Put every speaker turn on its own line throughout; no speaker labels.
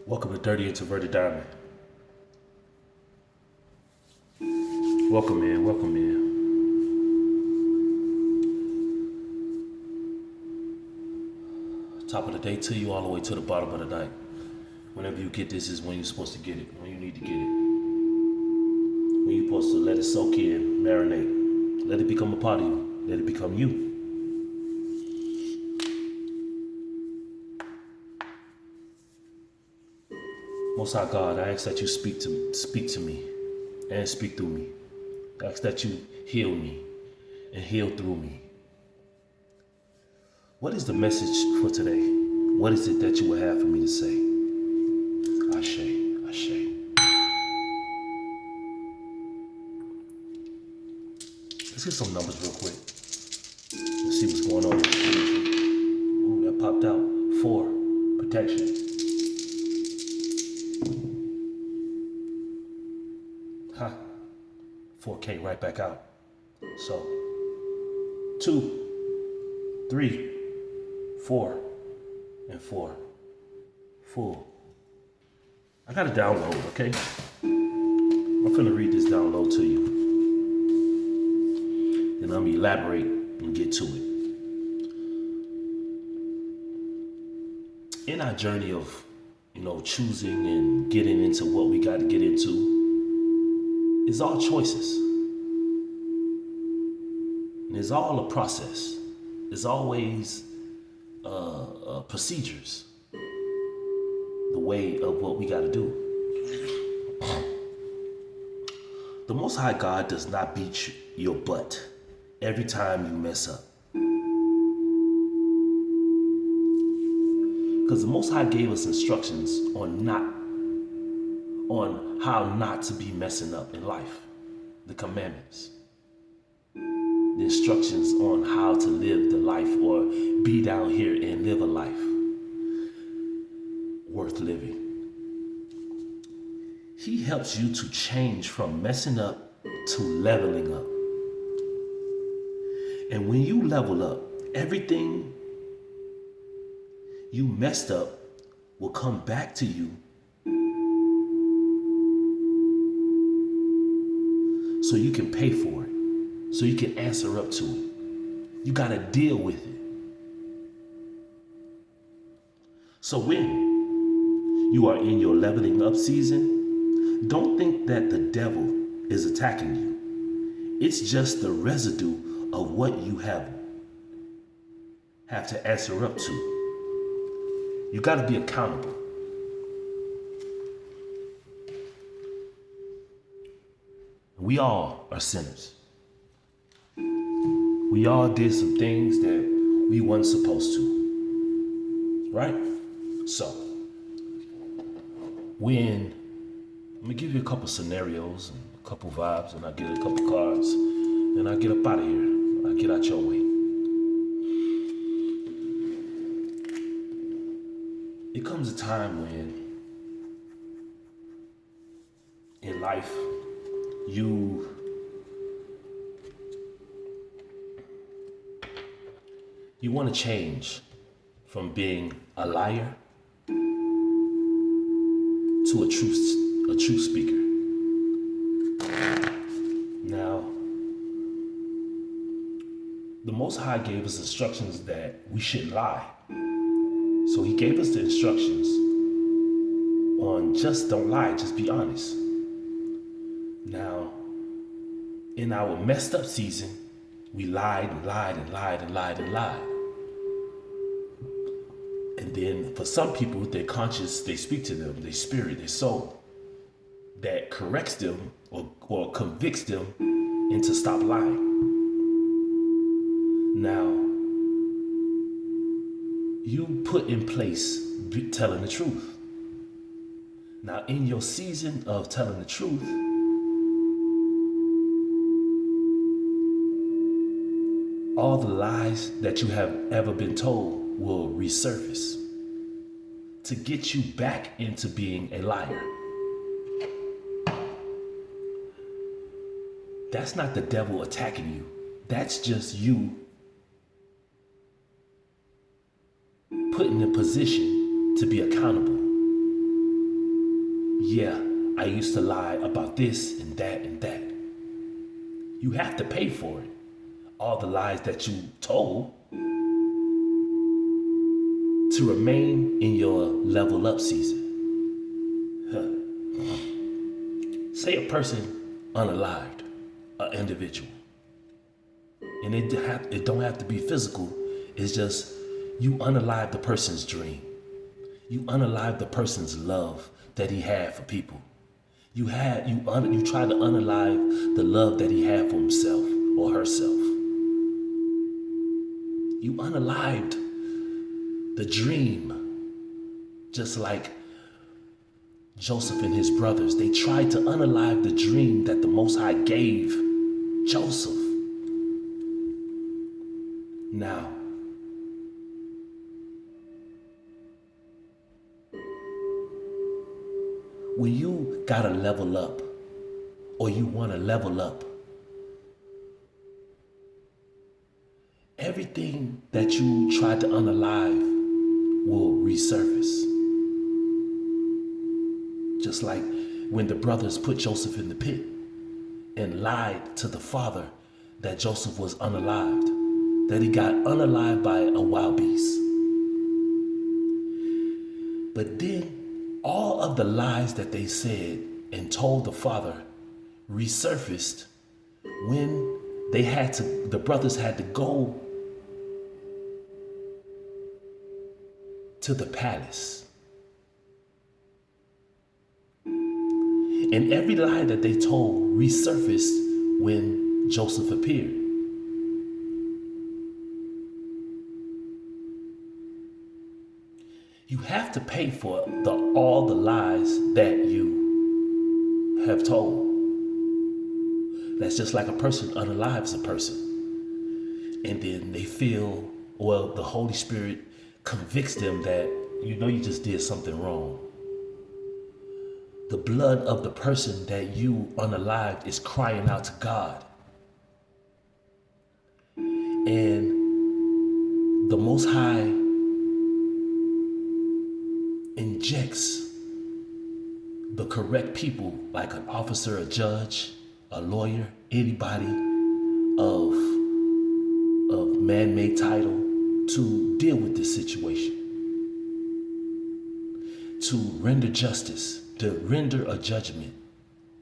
Welcome to Dirty Introverted Diamond. Welcome in, welcome in. Top of the day to you, all the way to the bottom of the night. Whenever you get this is when you're supposed to get it, when you need to get it. When you're supposed to let it soak in, marinate. Let it become a part of you. Let it become you. Most High God, I ask that you speak to me and speak through me. I ask that you heal me and heal through me. What is the message for today? What is it that you would have for me to say? Ashe, Ashe. Let's get some numbers real quick. Let's see what's going on. Ooh, that popped out. 4, protection. Ha. 4 came right back out. So 2, 3, 4, and 4. Full. I got a download, okay? I'm finna read this download to you. Then I'm gonna elaborate and get to it. In our journey of, choosing and getting into what we got to get into, it's all choices. And it's all a process. It's always procedures. The way of what we got to do. The Most High God does not beat your butt every time you mess up. Because the Most High gave us instructions on how not to be messing up in life. The commandments. The instructions on how to live the life or be down here and live a life worth living. He helps you to change from messing up to leveling up. And when you level up, everything you messed up will come back to you so you can pay for it, so you can answer up to it. You gotta deal with it. So when you are in your leveling up season, don't think that the devil is attacking you. It's just the residue of what you have to answer up to. You gotta be accountable. We all are sinners. We all did some things that we weren't supposed to. Right? So, I'm gonna give you a couple scenarios and a couple vibes, and I get a couple cards, and I get up out of here. I get out your way. It comes a time when in life you want to change from being a liar to a true speaker. Now, the Most High gave us instructions that we shouldn't lie. So he gave us the instructions on just don't lie, just be honest. Now, in our messed up season, we lied and lied and lied and lied and lied. And then for some people, their conscience, they speak to them, their spirit, their soul, that corrects them or convicts them into stop lying. Now, you put in place telling the truth. Now, in your season of telling the truth, all the lies that you have ever been told will resurface to get you back into being a liar. That's not the devil attacking you. That's just you put in a position to be accountable. Yeah, I used to lie about this and that and that. You have to pay for it. All the lies that you told to remain in your level up season. Say a person unalived, an individual, and it don't have to be physical. It's just you unalive the person's dream. You unalive the person's love that he had for people. You try to unalive the love that he had for himself or herself. You unalived the dream, just like Joseph and his brothers. They tried to unalive the dream that the Most High gave Joseph. Now, when you gotta level up, or you wanna level up, everything that you tried to unalive will resurface. Just like when the brothers put Joseph in the pit and lied to the father that Joseph was unalived, that he got unalived by a wild beast. But then all of the lies that they said and told the father resurfaced when the brothers had to go to the palace. And every lie that they told resurfaced when Joseph appeared. You have to pay for all the lies that you have told. That's just like a person unalives a person. And then they feel, well, the Holy Spirit convicts them that, you just did something wrong. The blood of the person that you unalived is crying out to God. And the Most High injects the correct people, like an officer, a judge, a lawyer, anybody of man-made title to deal with this situation, to render justice, to render a judgment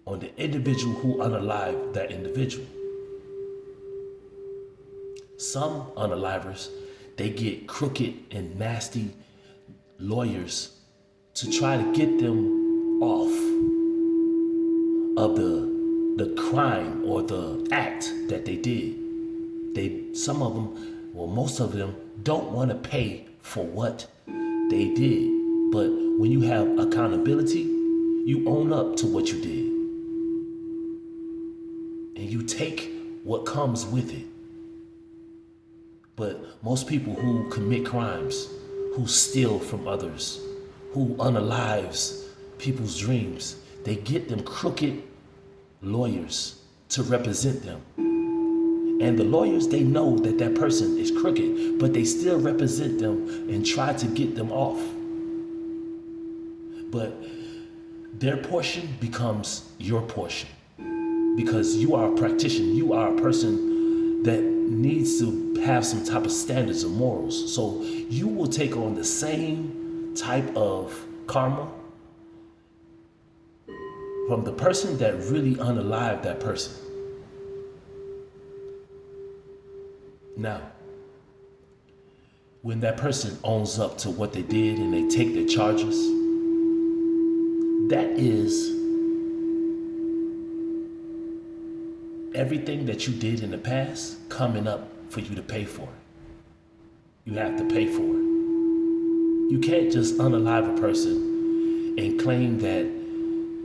on the individual who unalived that individual. Some unalivers, they get crooked and nasty lawyers to try to get them off of the crime or the act that they did. Some of them, well, most of them don't want to pay for what they did. But when you have accountability, you own up to what you did. And you take what comes with it. But most people who commit crimes, who steal from others, who unalives people's dreams, they get them crooked lawyers to represent them. And the lawyers, they know that that person is crooked, but they still represent them and try to get them off. But their portion becomes your portion because you are a practitioner. You are a person that needs to have some type of standards or morals. So you will take on the same type of karma from the person that really unalived that person. Now, when that person owns up to what they did and they take their charges, that is everything that you did in the past coming up for you to pay for it. You have to pay for it. You can't just unalive a person and claim that,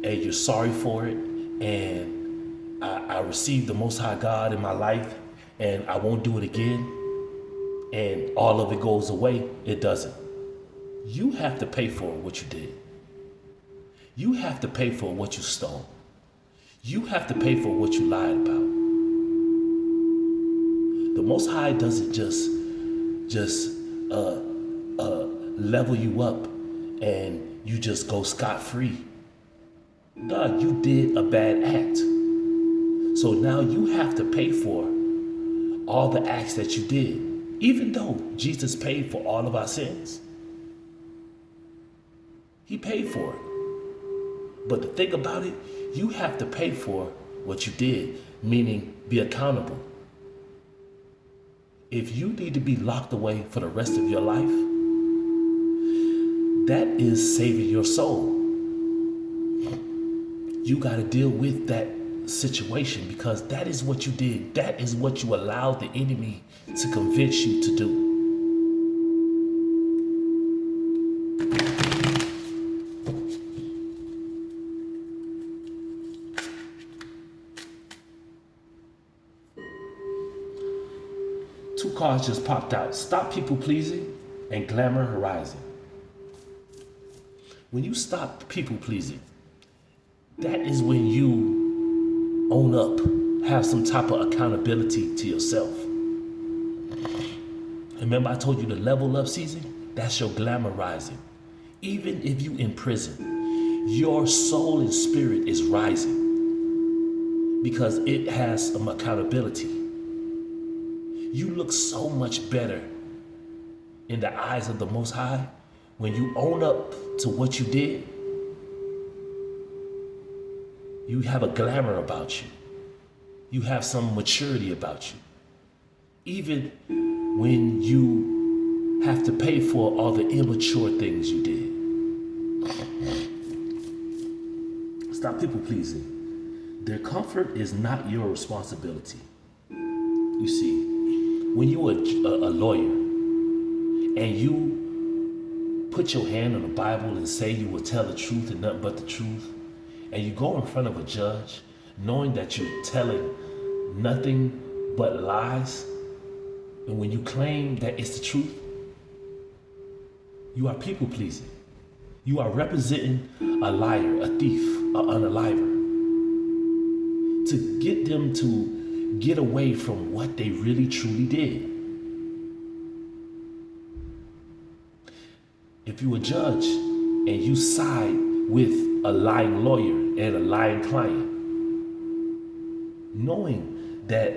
hey, you're sorry for it and I received the Most High God in my life and I won't do it again, and all of it goes away. It doesn't. You have to pay for what you did. You have to pay for what you stole. You have to pay for what you lied about. The Most High doesn't just level you up and you just go scot-free. God, you did a bad act. So now you have to pay for all the acts that you did. Even though Jesus paid for all of our sins, he paid for it. But the thing about it, you have to pay for what you did, meaning be accountable. If you need to be locked away for the rest of your life, that is saving your soul. You got to deal with that situation because that is what you did. That is what you allowed the enemy to convince you to do. Two cards just popped out. Stop people pleasing and glamour horizon. When you stop people pleasing, that is when you own up, have some type of accountability to yourself. Remember I told you the level up season? That's your glamour rising. Even if you in prison, your soul and spirit is rising because it has some accountability. You look so much better in the eyes of the Most High when you own up to what you did. You have a glamour about you. You have some maturity about you. Even when you have to pay for all the immature things you did. Stop people pleasing. Their comfort is not your responsibility. You see, when you are a lawyer and you put your hand on the Bible and say you will tell the truth and nothing but the truth, and you go in front of a judge knowing that you're telling nothing but lies, and when you claim that it's the truth, you are people pleasing. You are representing a liar, a thief, an unaliver, to get them to get away from what they really truly did. If you're a judge and you side with a lying lawyer and a lying client, knowing that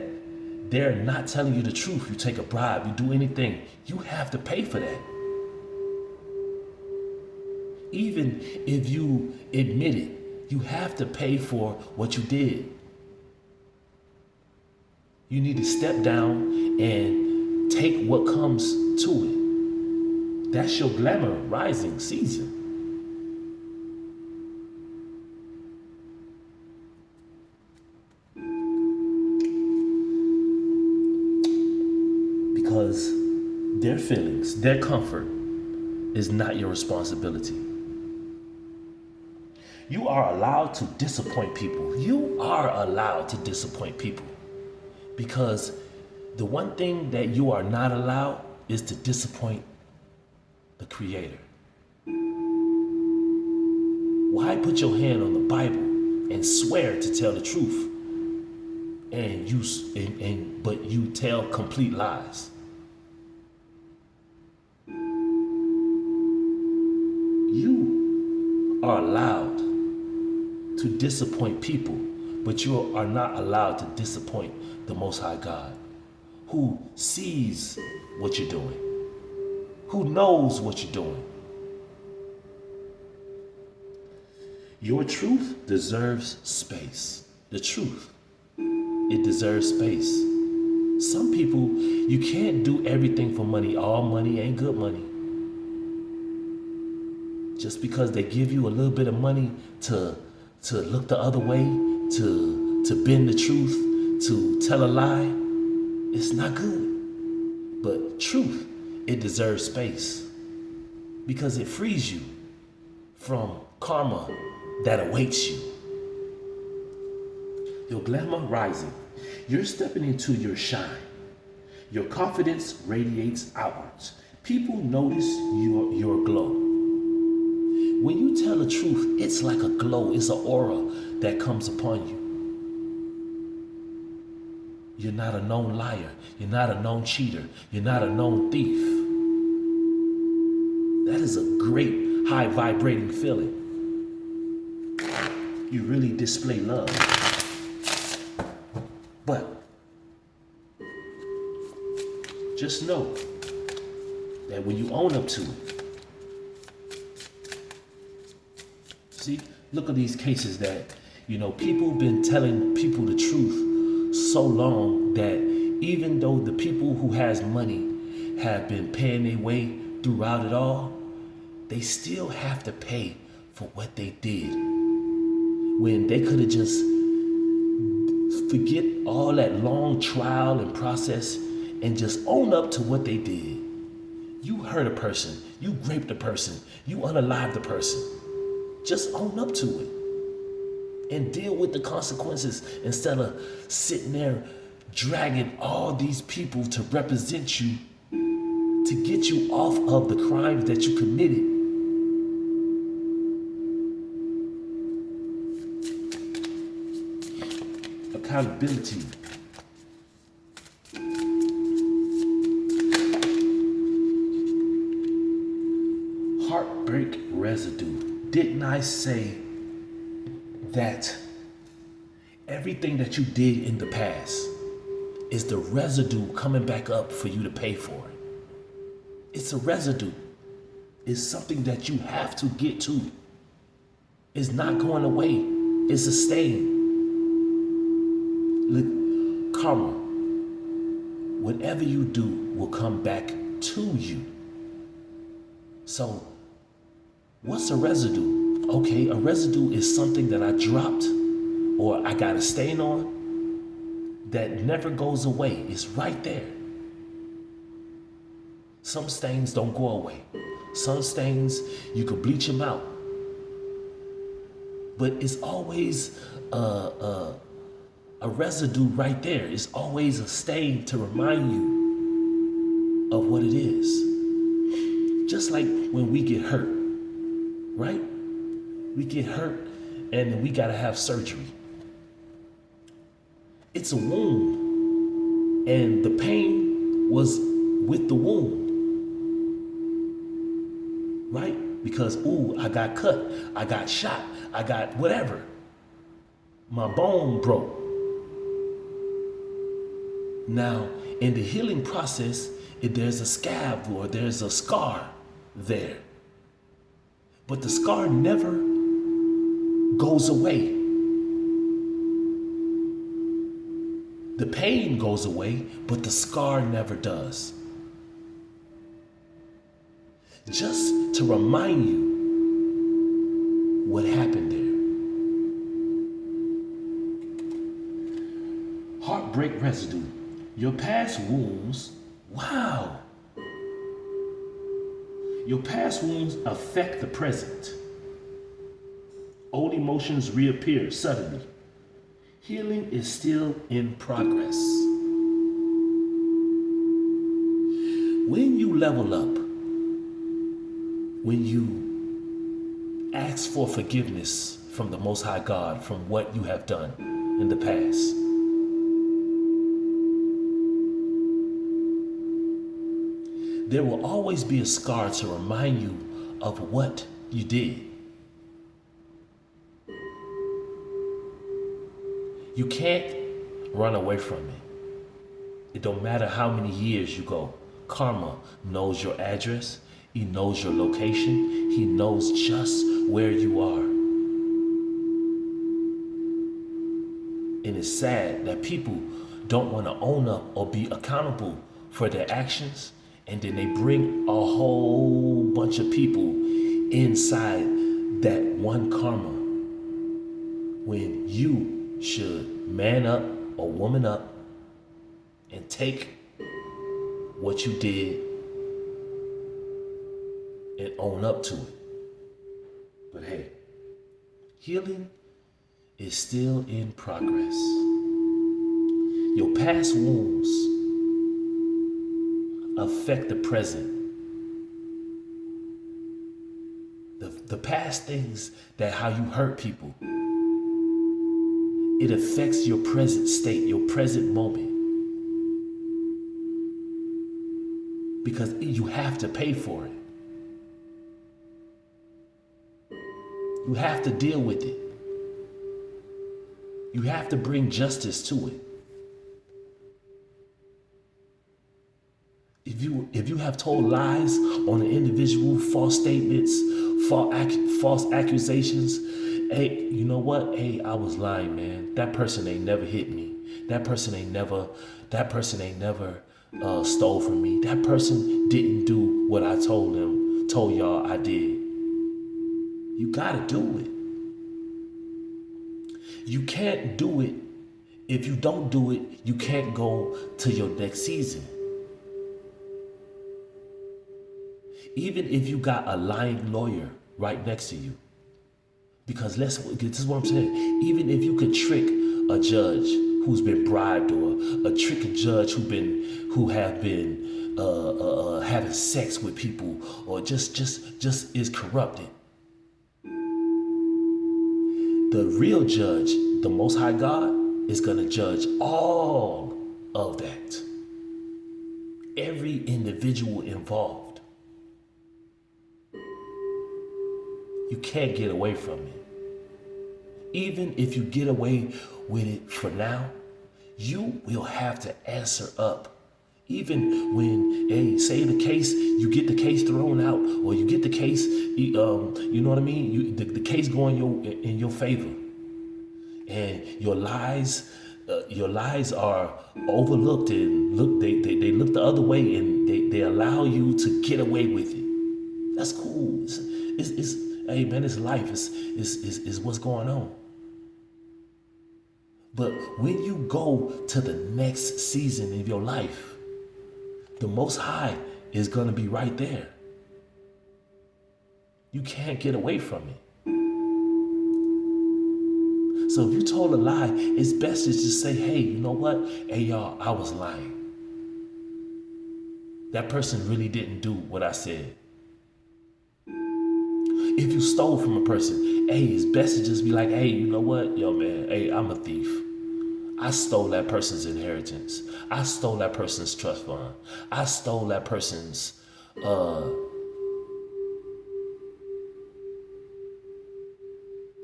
they're not telling you the truth, you take a bribe, you do anything, you have to pay for that. Even if you admit it, you have to pay for what you did. You need to step down and take what comes to it. That's your glamour rising season. Because their feelings, their comfort is not your responsibility. You are allowed to disappoint people. You are allowed to disappoint people. Because the one thing that you are not allowed is to disappoint the Creator. Why put your hand on the Bible and swear to tell the truth, but you tell complete lies? You are allowed to disappoint people, but you are not allowed to disappoint the Most High God, who sees what you're doing, who knows what you're doing. Your truth deserves space. The truth, it deserves space. Some people, you can't do everything for money. All money ain't good money. Just because they give you a little bit of money to look the other way, to bend the truth, to tell a lie, it's not good. But truth, it deserves space because it frees you from karma that awaits you. Your glamour rising. You're stepping into your shine. Your confidence radiates outwards. People notice your glow. When you tell the truth, it's like a glow. It's an aura that comes upon you. You're not a known liar. You're not a known cheater. You're not a known thief. That is a great high vibrating feeling. you really display love. But just know that when you own up to it, see, look at these cases that, people been telling people the truth so long that even though the people who has money have been paying their way throughout it all, they still have to pay for what they did. When they could have just forget all that long trial and process and just own up to what they did. You hurt a person, you raped a person, you unalived a person. Just own up to it and deal with the consequences instead of sitting there dragging all these people to represent you to get you off of the crimes that you committed. Accountability. Heartbreak residue. Didn't I say that everything that you did in the past is the residue coming back up for you to pay for it? It's a residue. It's something that you have to get to. It's not going away. It's a stain. Look, karma, whatever you do will come back to you. So, what's a residue? Okay, a residue is something that I dropped or I got a stain on that never goes away. It's right there. Some stains don't go away. Some stains, you can bleach them out. But it's always a residue right there. It's always a stain to remind you of what it is. Just like when we get hurt, right? We get hurt and then we gotta have surgery. It's a wound and the pain was with the wound, right? Because, I got cut, I got shot, I got whatever. My bone broke. Now, in the healing process, if there's a scab or there's a scar there, but the scar never goes away. The pain goes away, but the scar never does. Just to remind you what happened there. Heartbreak residue. Your past wounds, wow. Your past wounds affect the present. Old emotions reappear suddenly. Healing is still in progress. When you level up, when you ask for forgiveness from the Most High God from what you have done in the past, there will always be a scar to remind you of what you did. You can't run away from it. It don't matter how many years you go. Karma knows your address. He knows your location. He knows just where you are. And it's sad that people don't want to own up or be accountable for their actions. And then they bring a whole bunch of people inside that one karma. When you should man up or woman up and take what you did and own up to it. But hey, healing is still in progress. Your past wounds affect the present. The past things that how you hurt people, it affects your present state, your present moment. Because you have to pay for it. You have to deal with it. You have to bring justice to it. If you have told lies on an individual, false statements, false accusations, hey, you know what? Hey, I was lying, man. That person ain't never hit me. That person ain't never stole from me. That person didn't do what I told y'all I did. You gotta do it. You can't do it. If you don't do it, you can't go to your next season. Even if you got a lying lawyer right next to you. Because this is what I'm saying. Even if you could trick a judge who's been bribed, or trick a judge who have been having sex with people, or just is corrupted. The real judge, the Most High God, is gonna judge all of that. Every individual involved. You can't get away from it. Even if you get away with it for now, you will have to answer up. Even when, hey, say the case, you get the case thrown out, or you get the case, you know what I mean? The case going in your favor, and your lies are overlooked, and they look the other way, and they allow you to get away with it. That's cool. It's hey man, it's life. It's what's going on. But when you go to the next season of your life, the Most High is going to be right there. You can't get away from it. So if you told a lie, it's best to just say, hey, you know what? Hey, y'all, I was lying. That person really didn't do what I said. If you stole from a person, hey, it's best to just be like, hey, you know what? Yo, man, hey, I'm a thief. I stole that person's inheritance. I stole that person's trust fund. I stole that person's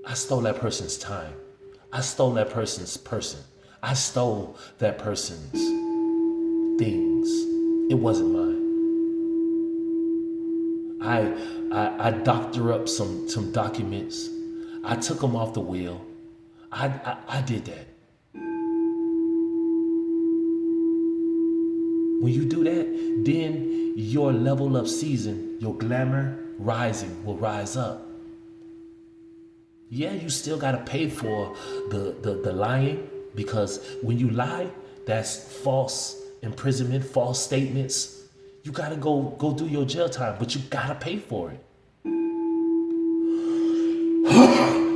I stole that person's time. I stole that person's person. I stole that person's things. It wasn't mine. I doctor up some documents. I took them off the wheel. I did that. When you do that, then your level of season, your glamour rising will rise up. Yeah, you still gotta pay for the lying, because when you lie, that's false imprisonment, false statements. You gotta go do your jail time, but you gotta pay for it.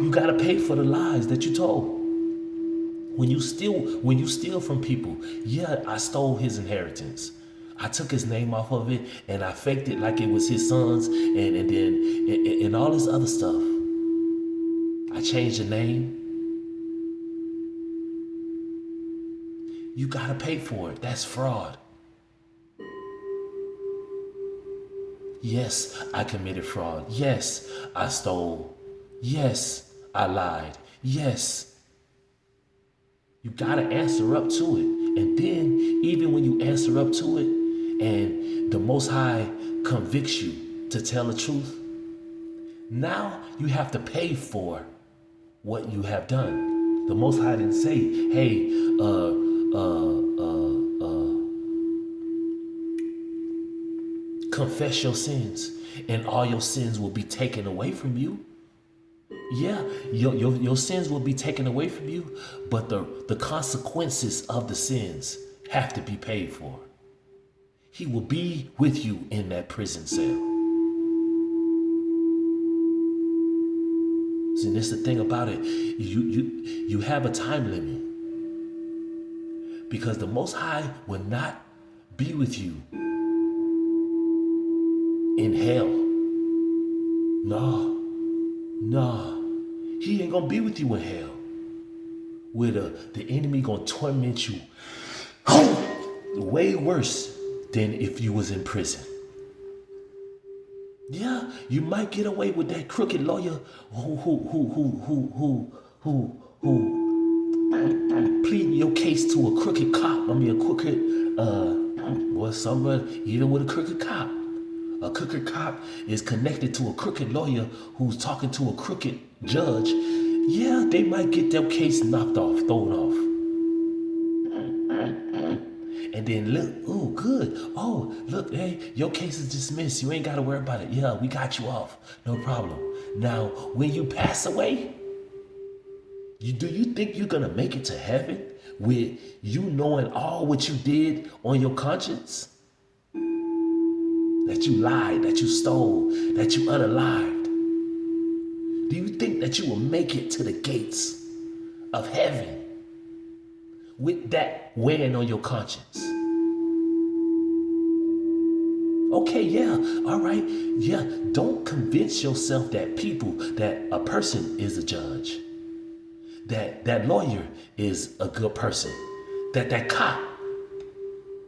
You gotta pay for the lies that you told. When you steal from people, yeah, I stole his inheritance. I took his name off of it and I faked it like it was his son's, and all this other stuff. I changed the name. You gotta pay for it. That's fraud. Yes, I committed fraud. Yes, I stole. Yes, I lied. Yes. You gotta answer up to it. And then, even when you answer up to it, and the Most High convicts you to tell the truth, now you have to pay for what you have done. The Most High didn't say, hey, confess your sins and all your sins will be taken away from you. Yeah, your sins will be taken away from you, but the consequences of the sins have to be paid for. He will be with you in that prison cell. See, and that's the thing about it. You have a time limit, because the Most High will not be with you in hell. Nah. He ain't gonna be with you in hell, where the enemy gonna torment you way worse than if you was in prison. Yeah, you might get away with that crooked lawyer who pleading your case to a crooked cop. I mean, a crooked, even with a crooked cop. A crooked cop is connected to a crooked lawyer who's talking to a crooked judge. Yeah, they might get their case knocked off, thrown off. And then look, oh, good. Oh, look, hey, your case is dismissed. You ain't got to worry about it. Yeah, we got you off. No problem. Now, when you pass away, do you think you're going to make it to heaven with you knowing all what you did on your conscience? That you lied, that you stole, that you unalived. Do you think that you will make it to the gates of heaven with that weighing on your conscience? Okay, yeah, all right, yeah. Don't convince yourself that a person is a judge, that lawyer is a good person, that cop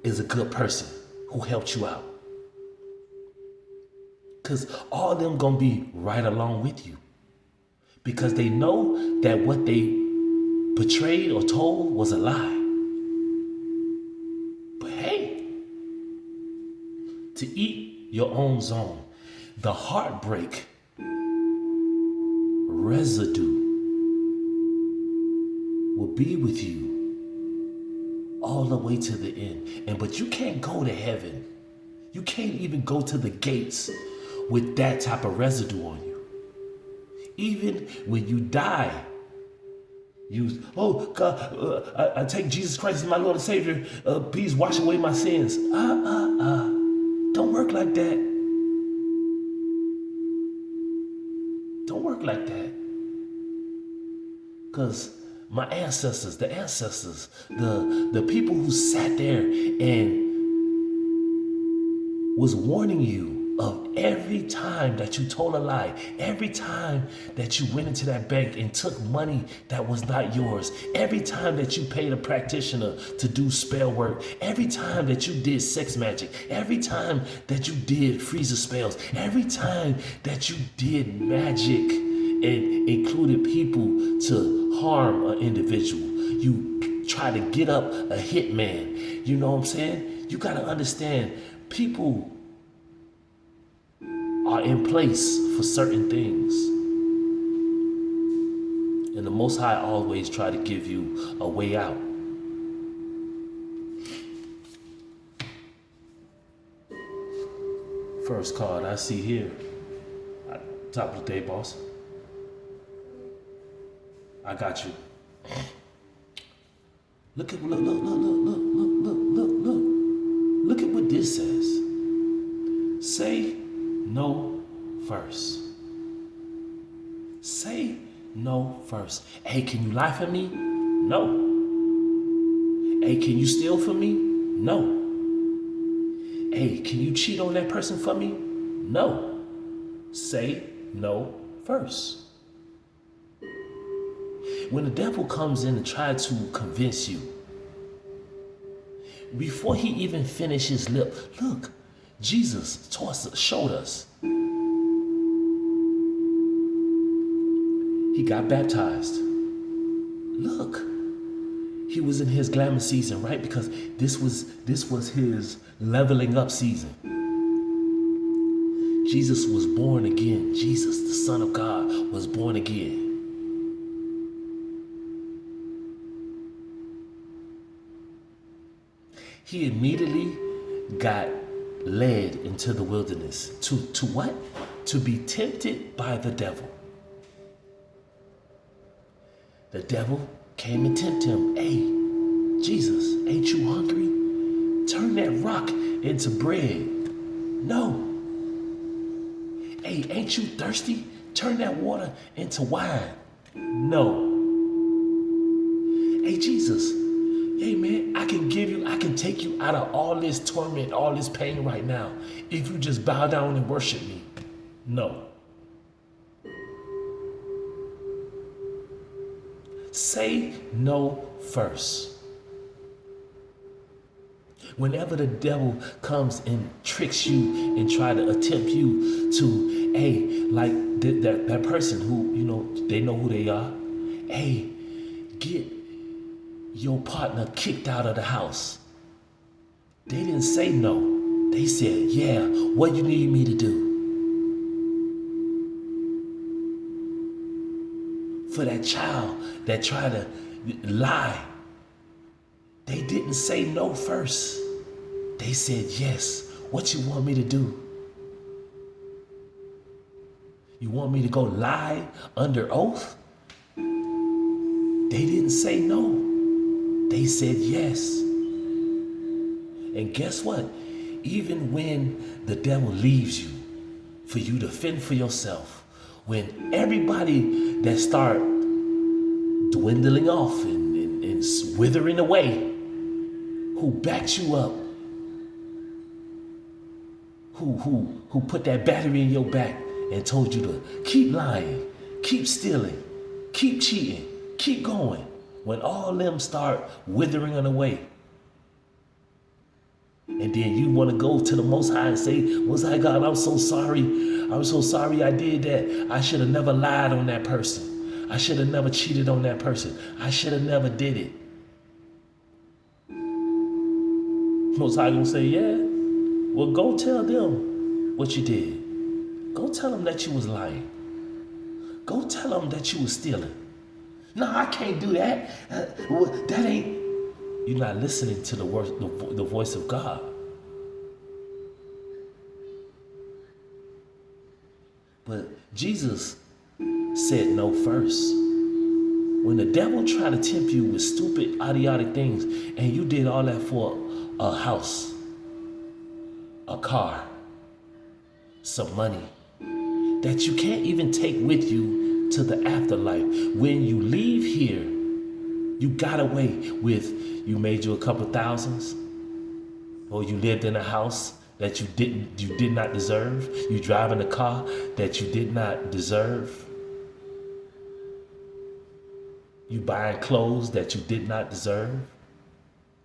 is a good person who helped you out. Because all of them gonna be right along with you. Because they know that what they portrayed or told was a lie. But hey, to eat your own zone, the heartbreak residue will be with you all the way to the end. But you can't go to heaven. You can't even go to the gates with that type of residue on you. Even when you die, oh God, I take Jesus Christ as my Lord and Savior. Please wash away my sins. Don't work like that. Don't work like that. Because my ancestors, the people who sat there and was warning you of every time that you told a lie, every time that you went into that bank and took money that was not yours, every time that you paid a practitioner to do spell work, every time that you did sex magic, every time that you did freezer spells, every time that you did magic and included people to harm an individual, you try to get up a hitman. You know what I'm saying? You got to understand, people are in place for certain things. And the Most High always try to give you a way out. First card I see here. Top of the day, boss. I got you. Look at what this says. Say no first. Say no first. Hey, can you lie for me? No. Hey, can you steal for me? No. Hey, can you cheat on that person for me? No. Say no first. When the devil comes in and tries to convince you, before he even finished his lip, look, Jesus showed us. He got baptized. Look, he was in his glamour season, right? Because this was his leveling up season. Jesus was born again. Jesus, the Son of God, was born again. He immediately got led into the wilderness. To what? To be tempted by the devil. The devil came and tempted him. Hey, Jesus, ain't you hungry? Turn that rock into bread. No. Hey, ain't you thirsty? Turn that water into wine. No. Hey, Jesus, hey man, I can take you out of all this torment, all this pain right now, if you just bow down and worship me. No. Say no first. Whenever the devil comes and tricks you and try to attempt you to, hey, like that person who, they know who they are. Hey, your partner kicked out of the house. They didn't say no. They said, yeah, what you need me to do? For that child that tried to lie, they didn't say no first. They said, yes, what you want me to do? You want me to go lie under oath? They didn't say no. They said yes. And guess what? Even when the devil leaves you for you to fend for yourself, when everybody that start dwindling off and withering away, who backed you up, who put that battery in your back and told you to keep lying, keep stealing, keep cheating, keep going, when all them start withering away, and then you want to go to the Most High and say, Most High God, I'm so sorry. I'm so sorry I did that. I should have never lied on that person. I should have never cheated on that person. I should have never did it. Most High gonna say, yeah. Well, go tell them what you did. Go tell them that you was lying. Go tell them that you was stealing. No, I can't do that. That ain't. You're not listening to the voice of God. But Jesus said no first. When the devil tried to tempt you with stupid, idiotic things, and you did all that for a house, a car, some money, that you can't even take with you to the afterlife. When you leave here, you got away with, you made you a couple thousands, or you lived in a house that you did not deserve. You driving a car that you did not deserve. You buying clothes that you did not deserve.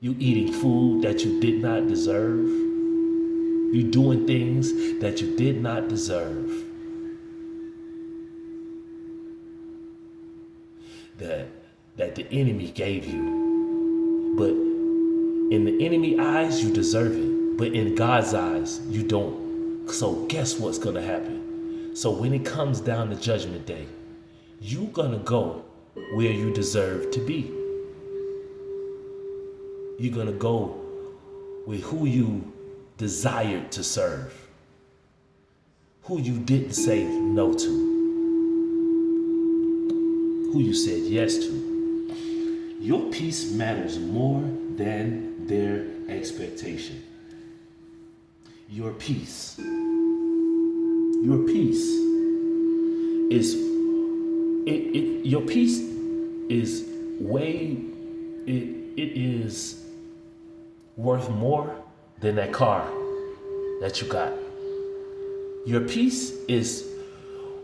You eating food that you did not deserve. You doing things that you did not deserve. That the enemy gave you. But in the enemy eyes, you deserve it. But in God's eyes, you don't. So guess what's gonna happen? So when it comes down to Judgment Day, you're gonna go where you deserve to be. You're gonna go with who you desired to serve, who you didn't say no to, who you said yes to. Your peace matters more than their expectation. Your peace. Your peace is your peace is it is worth more than that car that you got. Your peace is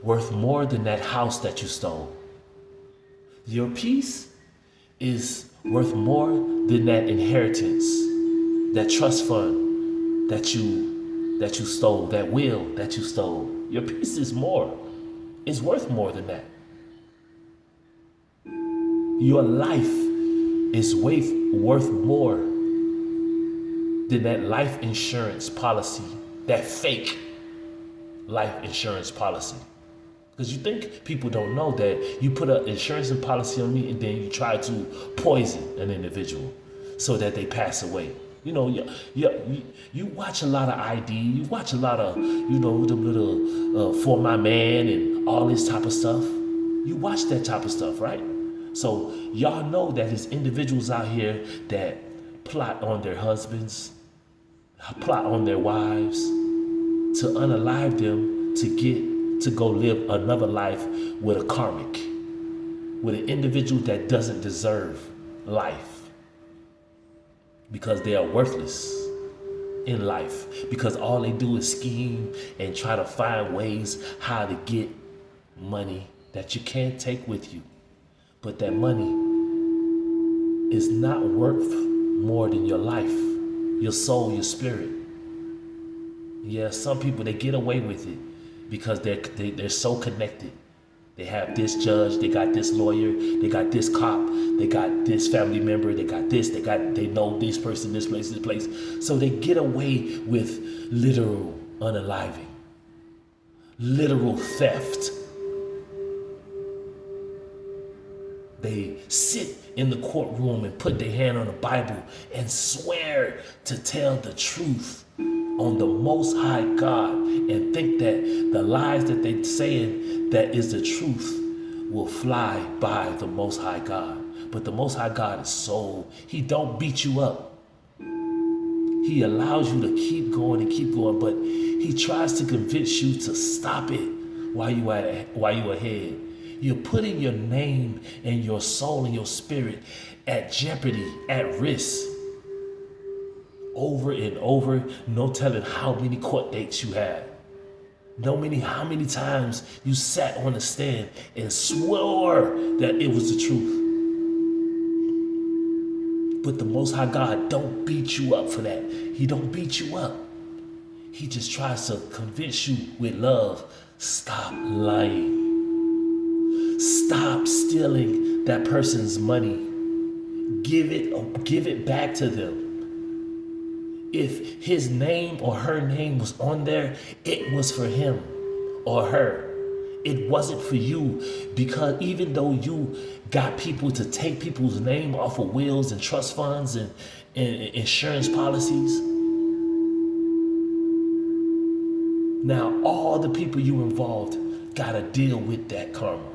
worth more than that house that you stole. Your peace is worth more than that inheritance, that trust fund that you stole, that will that you stole. Your peace is more. It's worth more than that. Your life is worth more than that life insurance policy, that fake life insurance policy. Because you think people don't know that you put an insurance policy on me and then you try to poison an individual so that they pass away. You know, you watch a lot of ID, you watch a lot of, the little For My Man and all this type of stuff. You watch that type of stuff, right? So y'all know that there's individuals out here that plot on their husbands, plot on their wives, to unalive them, to go live another life with a karmic, with an individual that doesn't deserve life. Because they are worthless in life. Because all they do is scheme and try to find ways how to get money that you can't take with you. But that money is not worth more than your life, your soul, your spirit. Yeah, some people, they get away with it because they're so connected. They have this judge, they got this lawyer, they got this cop, they got this family member, they got this, they know this person, this place, this place. So they get away with literal unaliving, literal theft. They sit in the courtroom and put their hand on the Bible and swear to tell the truth on the Most High God, and think that the lies that they're saying that is the truth will fly by the Most High God. But the Most High God is he don't beat you up. He allows you to keep going and keep going, but he tries to convince you to stop it while you ahead. You're putting your name and your soul and your spirit at jeopardy, at risk. Over and over, no telling how many court dates you had. How many times you sat on the stand and swore that it was the truth. But the Most High God don't beat you up for that. He don't beat you up. He just tries to convince you with love. Stop lying. Stop stealing that person's money. Give it back to them. If his name or her name was on there, it was for him or her. It wasn't for you, because even though you got people to take people's name off of wills and trust funds and insurance policies, now all the people you involved gotta deal with that karma.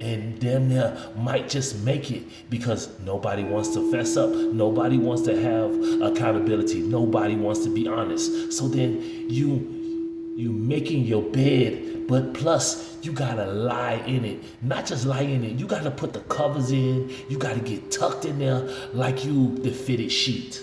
And them there might just make it because nobody wants to fess up. Nobody wants to have accountability. Nobody wants to be honest. So then you making your bed, but plus you gotta lie in it. Not just lie in it. You gotta put the covers in. You gotta get tucked in there like you the fitted sheet.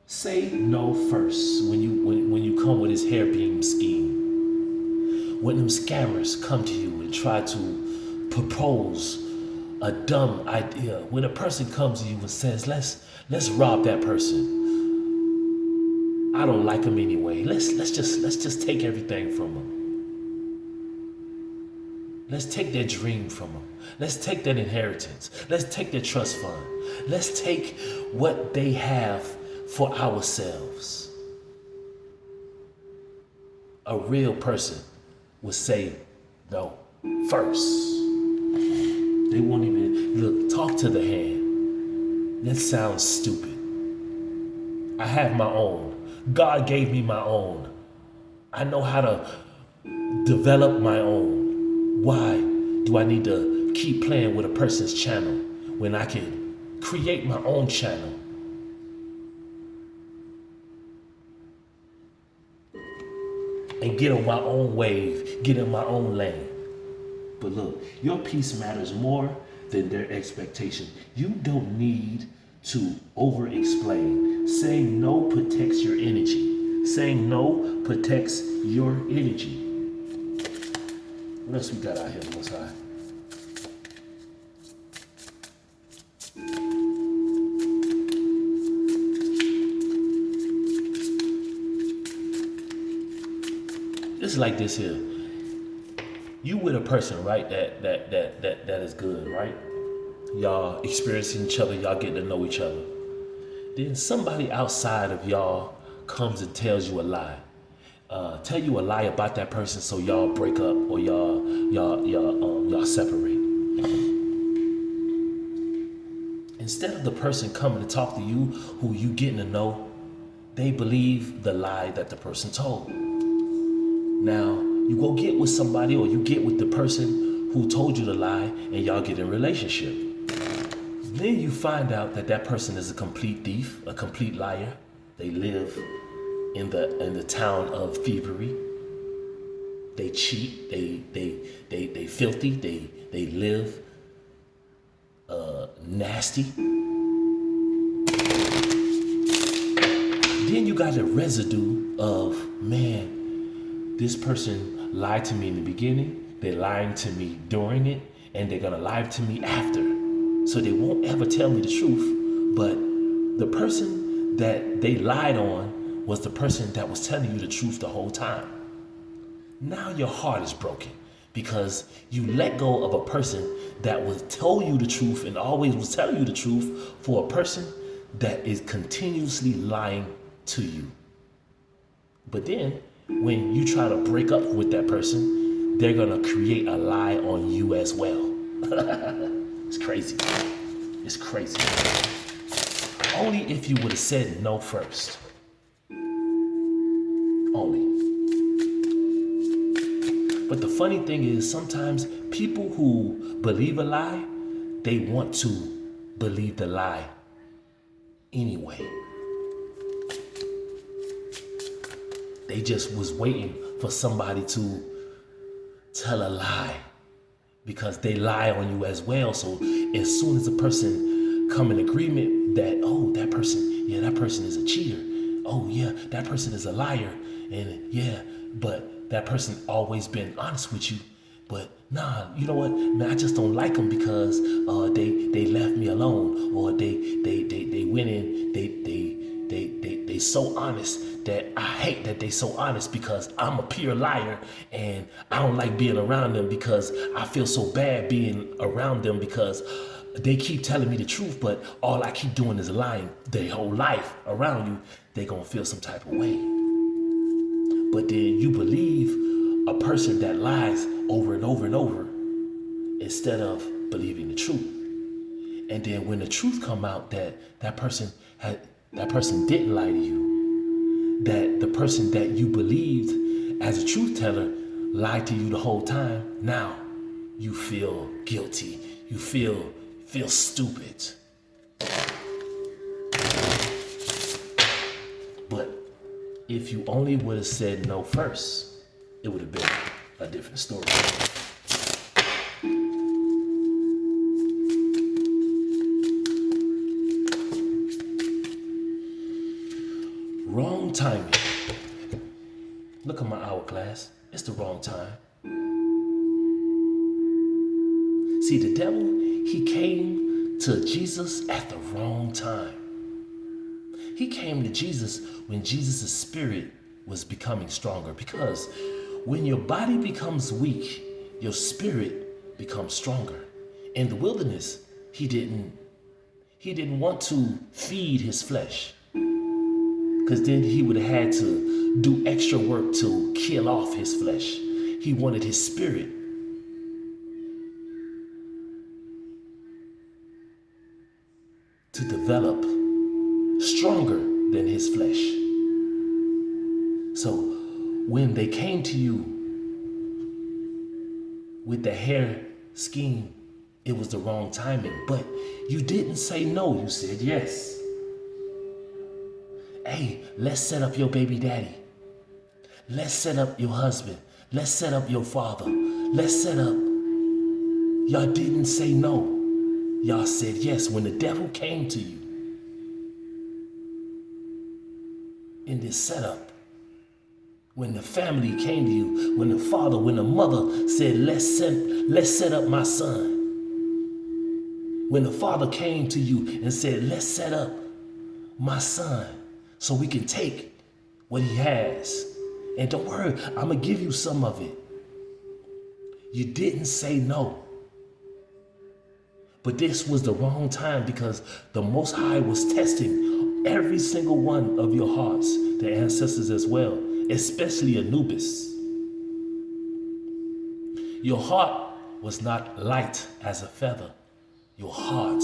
Say no first when you come with his hairbeam scheme. When them scammers come to you and try to propose a dumb idea. When a person comes to you and says, let's rob that person. I don't like him anyway. Let's just take everything from him. Let's take their dream from them. Let's take that inheritance. Let's take their trust fund. Let's take what they have for ourselves. A real person would say no first. They won't even talk to the hand. That sounds stupid. I have my own. God gave me my own. I know how to develop my own. Why do I need to keep playing with a person's channel when I can create my own channel? And get on my own wave, get in my own lane. But look, your peace matters more than their expectation. You don't need to over-explain. Saying no protects your energy. Saying no protects your energy. What else we got out here on the side? It's like this here. You with a person, right? That is good, right? Y'all experiencing each other, y'all getting to know each other. Then somebody outside of y'all comes and tells you a lie. Tell you a lie about that person, so y'all break up or y'all separate. Instead of the person coming to talk to you, who you getting to know, they believe the lie that the person told. Now, you go get with somebody, or you get with the person who told you the lie, and y'all get in a relationship. Then you find out that that person is a complete thief, a complete liar. They live in the town of thievery. They cheat. They filthy. They live nasty. Then you got the residue of, man, this person lied to me in the beginning, they're lying to me during it, and they're gonna lie to me after. So they won't ever tell me the truth, but the person that they lied on was the person that was telling you the truth the whole time. Now your heart is broken because you let go of a person that was told you the truth and always was telling you the truth for a person that is continuously lying to you. But then when you try to break up with that person, they're gonna create a lie on you as well. It's crazy. It's crazy. Only if you would have said no first. Only. But the funny thing is, sometimes people who believe a lie, they want to believe the lie anyway. They just was waiting for somebody to tell a lie because they lie on you as well. So as soon as a person come in agreement that, oh, that person is a cheater. Oh yeah, that person is a liar. And yeah, but that person always been honest with you. But nah, you know what, man, I just don't like them because they left me alone, or they went in, they so honest that I hate that they so honest because I'm a pure liar and I don't like being around them because I feel so bad being around them because they keep telling me the truth, but all I keep doing is lying their whole life around you. They gonna feel some type of way. But then you believe a person that lies over and over and over instead of believing the truth. And then when the truth come out that person didn't lie to you, that the person that you believed as a truth teller lied to you the whole time, now you feel guilty. You feel stupid. But if you only would have said no first, it would have been a different story. Wrong timing. Look at my hourglass. It's the wrong time. See, the devil, he came to Jesus at the wrong time. He came to Jesus when Jesus' spirit was becoming stronger, because when your body becomes weak, your spirit becomes stronger. In the wilderness, he didn't want to feed his flesh, because then he would have had to do extra work to kill off his flesh. He wanted his spirit to develop stronger than his flesh. So when they came to you with the hair scheme, it was the wrong timing, but you didn't say no, you said yes. Hey, let's set up your baby daddy. Let's set up your husband. Let's set up your father. Let's set up. Y'all didn't say no. Y'all said yes when the devil came to you in this setup. When the family came to you, when the father, when the mother said, let's set up my son. When the father came to you and said, let's set up my son so we can take what he has. And don't worry, I'm gonna give you some of it. You didn't say no. But this was the wrong time, because the Most High was testing every single one of your hearts, the ancestors as well, especially Anubis. Your heart was not light as a feather. Your heart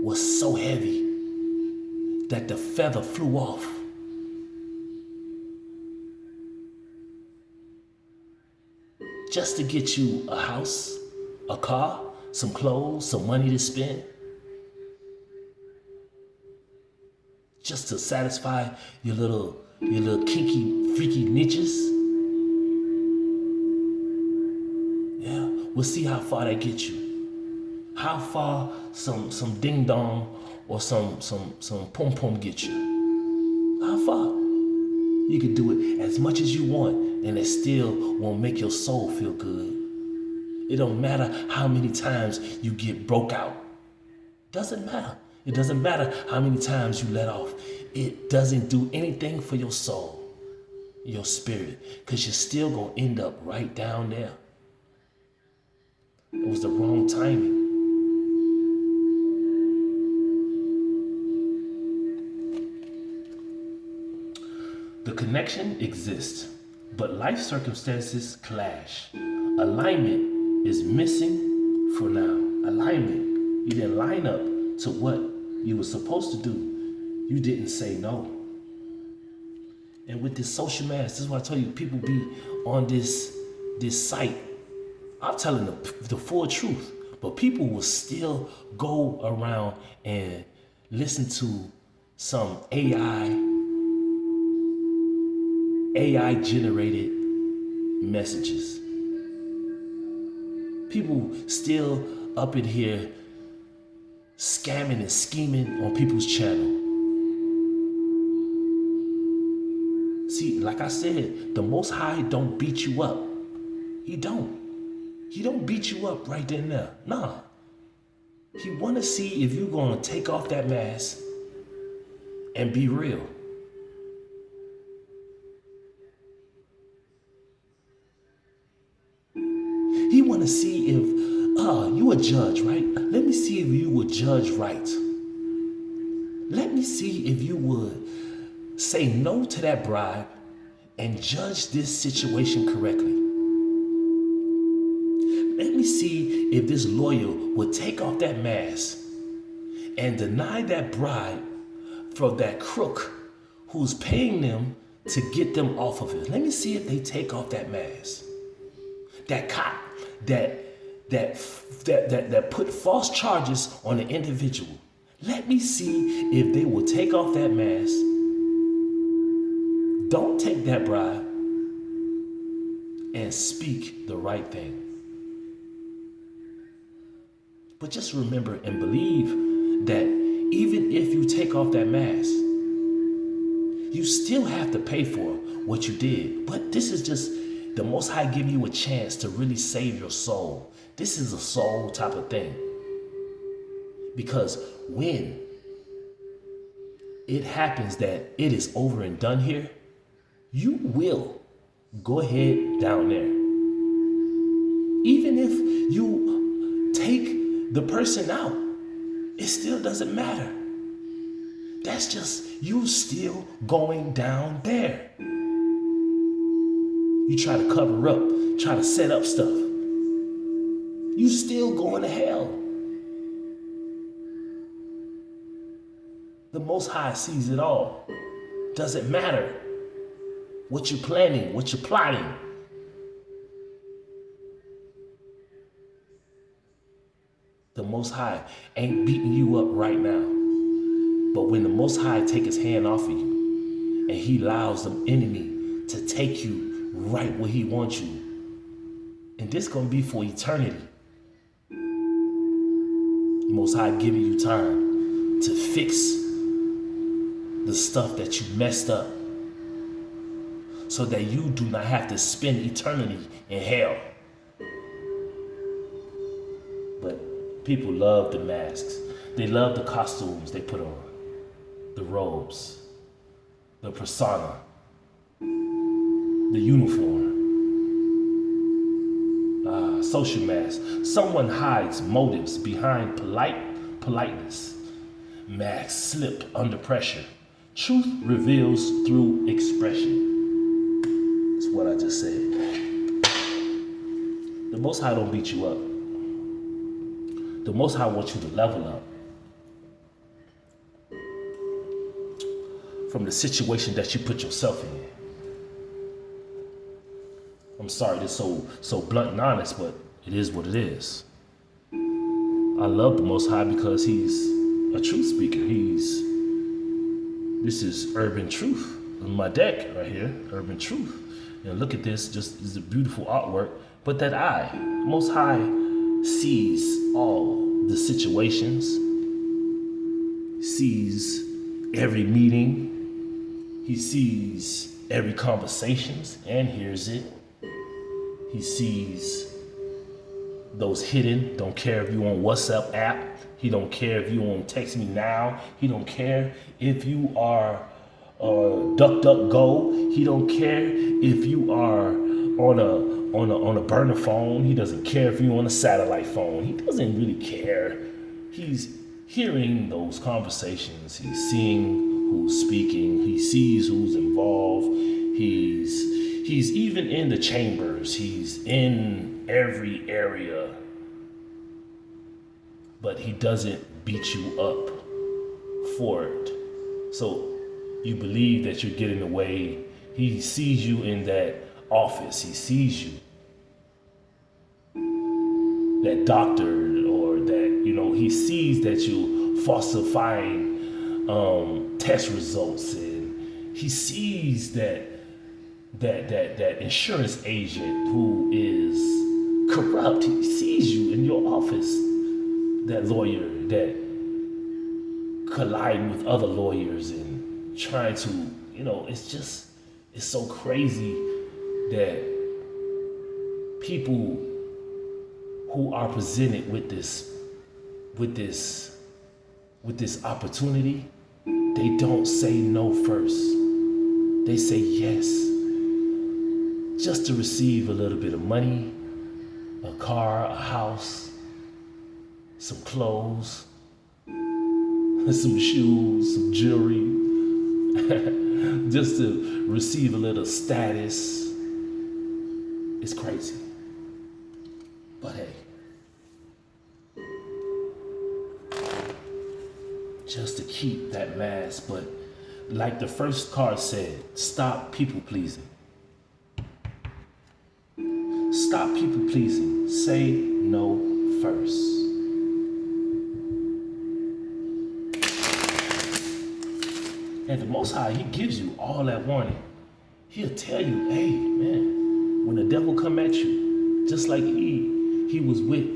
was so heavy that the feather flew off. Just to get you a house, a car, some clothes, some money to spend. Just to satisfy your little kinky, freaky niches. Yeah, we'll see how far that gets you. How far some ding dong or some pom pom get you. How far? You can do it as much as you want, and it still won't make your soul feel good. It don't matter how many times you get broke out. Doesn't matter. It doesn't matter how many times you let off. It doesn't do anything for your soul, your spirit, because you're still going to end up right down there. It was the wrong timing. The connection exists, but life circumstances clash. Alignment is missing for now. Alignment. You didn't line up to what you were supposed to do. You didn't say no. And with this social mass, this is why I tell you, people be on this site. I'm telling the full truth, but people will still go around and listen to some AI generated messages. People still up in here scamming and scheming on people's channel. See, like I said, the Most High don't beat you up. He don't. He don't beat you up right then and there. Nah. He want to see if you're going to take off that mask and be real. He want to see if you a judge, right? Let me see if you would judge right. Let me see if you would say no to that bribe and judge this situation correctly. Let me see if this lawyer would take off that mask and deny that bribe from that crook who's paying them to get them off of it. Let me see if they take off that mask. That cop that put false charges on an individual. Let me see if they will take off that mask. Don't take that bribe and speak the right thing. But just remember and believe that even if you take off that mask, you still have to pay for what you did. But this is just the Most High giving you a chance to really save your soul. This is a soul type of thing. Because when it happens that it is over and done here, you will go ahead down there. Even if you take the person out, it still doesn't matter. That's just you still going down there. You try to cover up, try to set up stuff. You still going to hell. The Most High sees it all. Doesn't matter what you're planning, what you're plotting. The Most High ain't beating you up right now. But when the Most High take his hand off of you and he allows the enemy to take you right where he wants you, and this gonna be for eternity. The Most High giving you time to fix the stuff that you messed up so that you do not have to spend eternity in hell. But people love the masks. They love the costumes they put on, the robes, the persona, the uniform, social mask. Someone hides motives behind politeness. Masks slip under pressure. Truth reveals through expression. That's what I just said. The Most High don't beat you up. The Most High wants you to level up from the situation that you put yourself in. I'm sorry this is so blunt and honest, but it is what it is. I love the Most High because he's a truth speaker. This is Urban Truth on my deck right here, Urban Truth. And look at this, just is a beautiful artwork. But that Most High sees all the situations, sees every meeting, he sees every conversations and hears it. He sees those hidden, don't care if you on WhatsApp app, He don't care if you on Text Me Now. He don't care if you are DuckDuckGo. He don't care if you are on a burner phone. He doesn't care if you're on a satellite phone. He doesn't really care. He's hearing those conversations. He's seeing who's speaking. He sees who's involved. He's even in the chambers. He's in every area. But he doesn't beat you up for it. So you believe that you're getting away. He sees you in that office. He sees you. That doctor, or that, he sees that you falsifying test results, and he sees that insurance agent who is corrupt. He sees you in your office. That lawyer that colliding with other lawyers and trying to, it's so crazy that people who are presented with this opportunity, they don't say no first. They say yes, just to receive a little bit of money, a car, a house, some clothes, some shoes, some jewelry, just to receive a little status. It's crazy. But hey, just to keep that mask. But like the first card said, stop people pleasing. Stop people pleasing. Say no first. And the Most High, He gives you all that warning. He'll tell you, hey, man, when the devil come at you, just like he was with,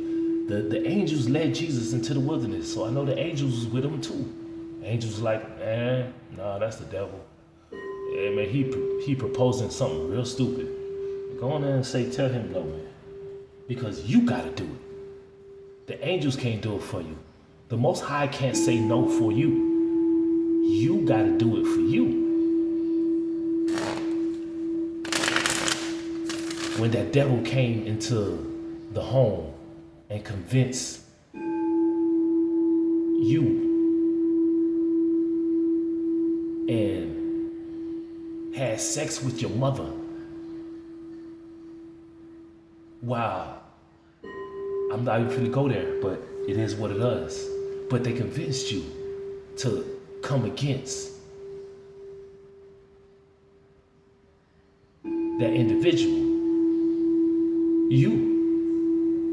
the angels led Jesus into the wilderness. So I know the angels was with him too. Angels was like, man, nah, that's the devil. Yeah, man, he proposing something real stupid. Go on there and tell him no, man. Because you gotta do it. The angels can't do it for you. The Most High can't say no for you. You gotta do it for you. When that devil came into the home and convinced you and had sex with your mother, wow, I'm not even finna go there, but it is what it is. But they convinced you to come against that individual. You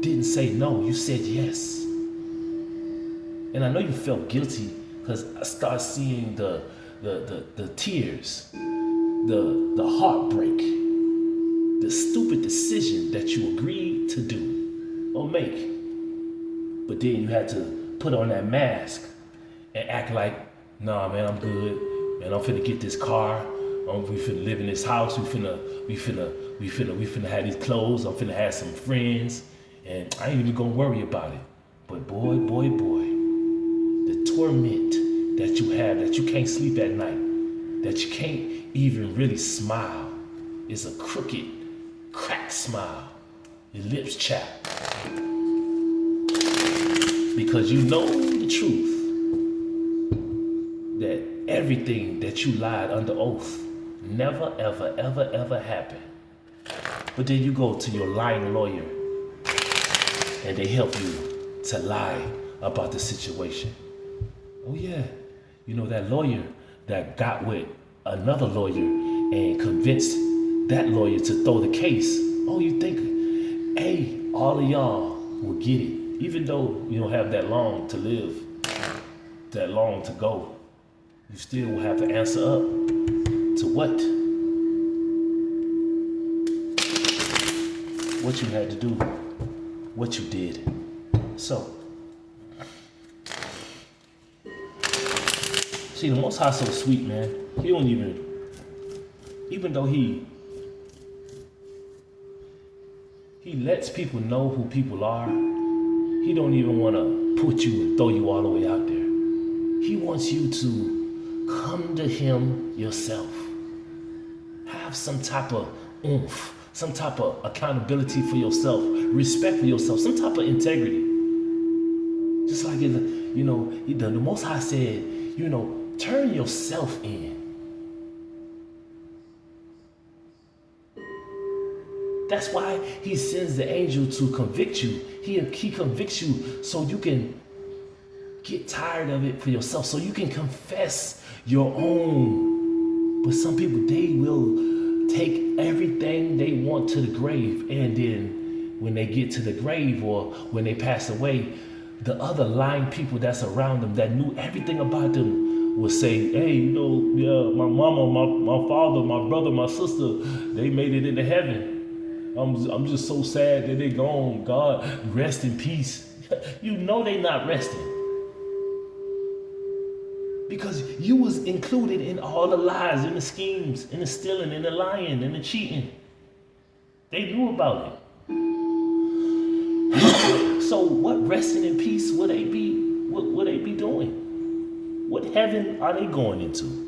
didn't say no, you said yes. And I know you felt guilty because I started seeing the tears, the heartbreak, the stupid decision that you agreed to do or make. But then you had to put on that mask and act like, nah, man, I'm good. Man, I'm finna get this car. We finna live in this house. We finna have these clothes. I'm finna have some friends. And I ain't even gonna worry about it. But boy, the torment that you have, that you can't sleep at night, that you can't even really smile, is a crooked, cracked smile. Your lips chapped. Because you know the truth. That everything that you lied under oath never, ever, ever, ever happened. But then you go to your lying lawyer and they help you to lie about the situation. Oh yeah, that lawyer that got with another lawyer and convinced that lawyer to throw the case. Oh, you think, hey, all of y'all will get it. Even though you don't have that long to live, that long to go. You still will have to answer up to what? What you had to do, what you did. So, see, the Most High so sweet, man. He don't even though he lets people know who people are, he don't even want to put you and throw you all the way out there. He wants you to come to him yourself. Have some type of oomph, some type of accountability for yourself, respect for yourself, some type of integrity. Just like, the Most High said, turn yourself in. That's why he sends the angel to convict you. He convicts you so you can get tired of it for yourself, so you can confess your own. But some people, they will take everything they want to the grave, and then when they get to the grave or when they pass away, the other lying people that's around them that knew everything about them will say, hey, yeah, my mama, my father, my brother, my sister, they made it into heaven. I'm just so sad that they gone. God, rest in peace. You know they not resting. Because you was included in all the lies and the schemes and the stealing and the lying and the cheating. They knew about it. So what resting in peace would they be doing? What heaven are they going into?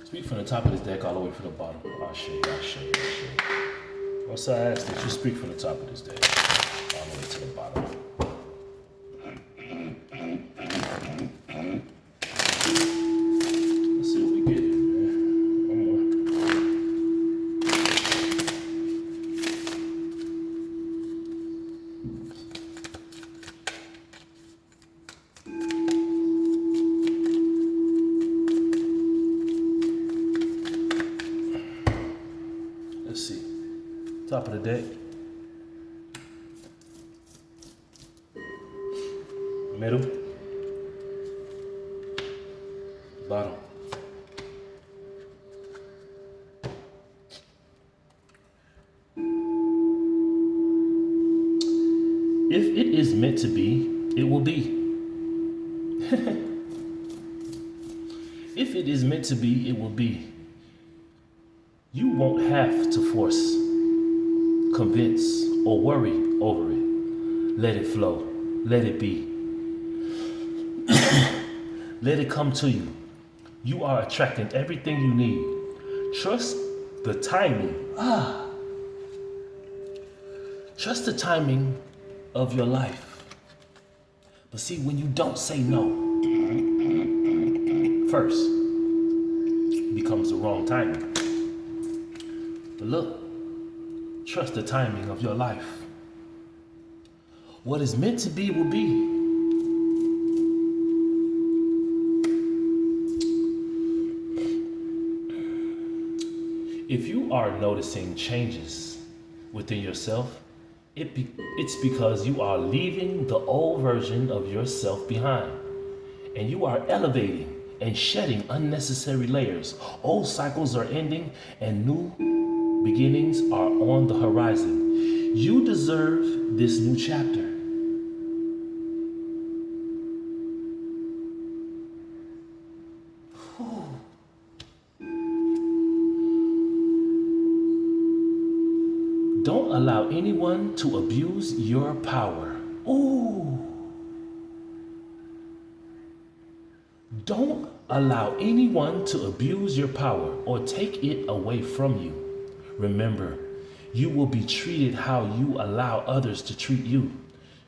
Speak from the top of this deck all the way from the bottom. I'll show you. Once I ask that you speak from the top of this deck all the way to the bottom. Let's see what we get here, man. One more. Let's see. Top of the deck. Middle. Bottom. If it is meant to be, it will be. If it is meant to be, it will be. You won't have to force, convince, or worry over it. Let it flow. Let it be. Let it come to you. You are attracting everything you need. Trust the timing. Trust the timing of your life. But see, when you don't say no first, it becomes the wrong timing. But look, trust the timing of your life. What is meant to be will be. If you are noticing changes within yourself, it's because you are leaving the old version of yourself behind, and you are elevating and shedding unnecessary layers. Old cycles are ending and new beginnings are on the horizon. You deserve this new chapter. Don't allow anyone to abuse your power. Don't allow anyone to abuse your power or take it away from you. Remember, you will be treated how you allow others to treat you.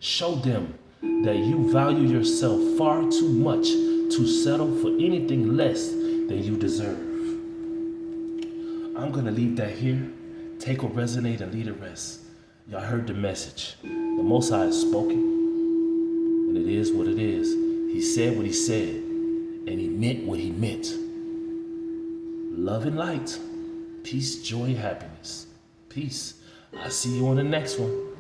Show them that you value yourself far too much to settle for anything less than you deserve. I'm going to leave that here. Take or resonate and leave the rest. Y'all heard the message. The Most High has spoken, and it is what it is. He said what he said, and he meant what he meant. Love and light. Peace, joy, happiness. Peace. I'll see you on the next one.